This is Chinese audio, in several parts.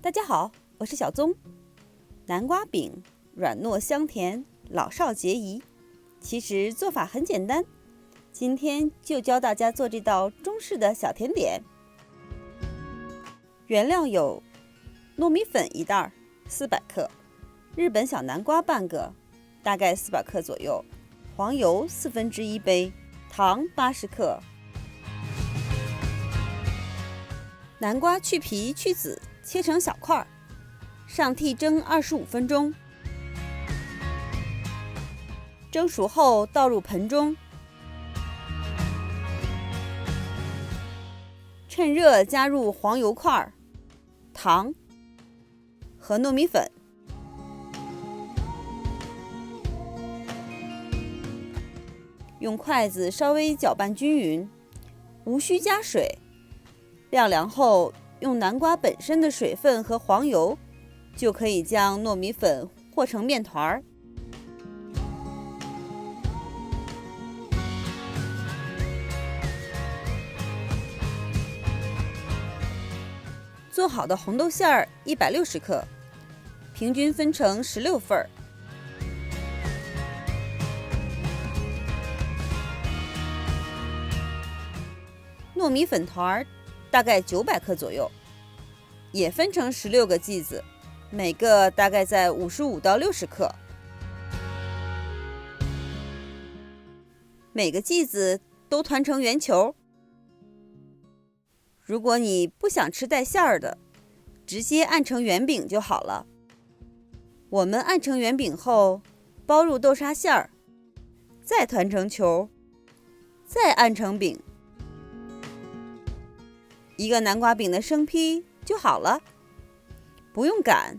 大家好，我是小宗。南瓜饼软糯香甜，老少皆宜。其实做法很简单，今天就教大家做这道中式的小甜点。原料有糯米粉1袋400克，日本小南瓜半个，大概400克左右，黄油1/4杯，糖80克。南瓜去皮去籽，切成小块，上屉蒸25分钟。蒸熟后倒入盆中，趁热加入黄油块、糖和糯米粉，用筷子稍微搅拌均匀，无需加水。晾凉后，用南瓜本身的水分和黄油，就可以将糯米粉和成面团。做好的红豆馅儿160克，平均分成16份。糯米粉团大概900克左右，也分成16个剂子，每个大概在55到60克。每个剂子都团成圆球。如果你不想吃带馅儿的，直接按成圆饼就好了。我们按成圆饼后，包入豆沙馅儿，再团成球，再按成饼。一个南瓜饼的生坯就好了，不用擀，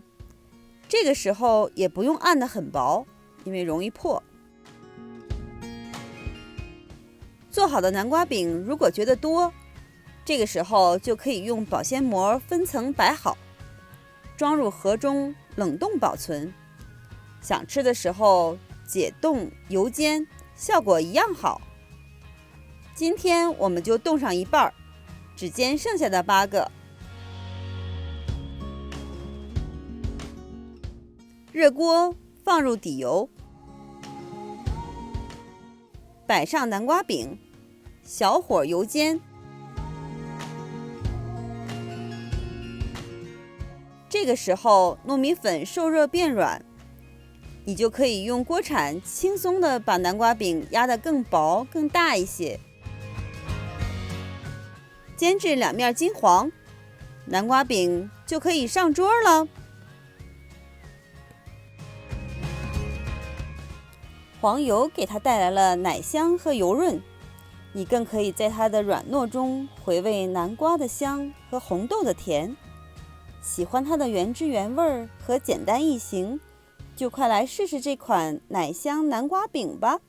这个时候也不用按得很薄，因为容易破。做好的南瓜饼如果觉得多，这个时候就可以用保鲜膜分层摆好，装入盒中冷冻保存。想吃的时候解冻油煎，效果一样好。今天我们就冻上一半，只煎剩下的8个。热锅放入底油，摆上南瓜饼，小火油煎。这个时候糯米粉受热变软，你就可以用锅铲轻松地把南瓜饼压得更薄更大一些。煎至两面金黄，南瓜饼就可以上桌了。黄油给它带来了奶香和油润，你更可以在它的软糯中回味南瓜的香和红豆的甜。喜欢它的原汁原味和简单易行，就快来试试这款奶香南瓜饼吧。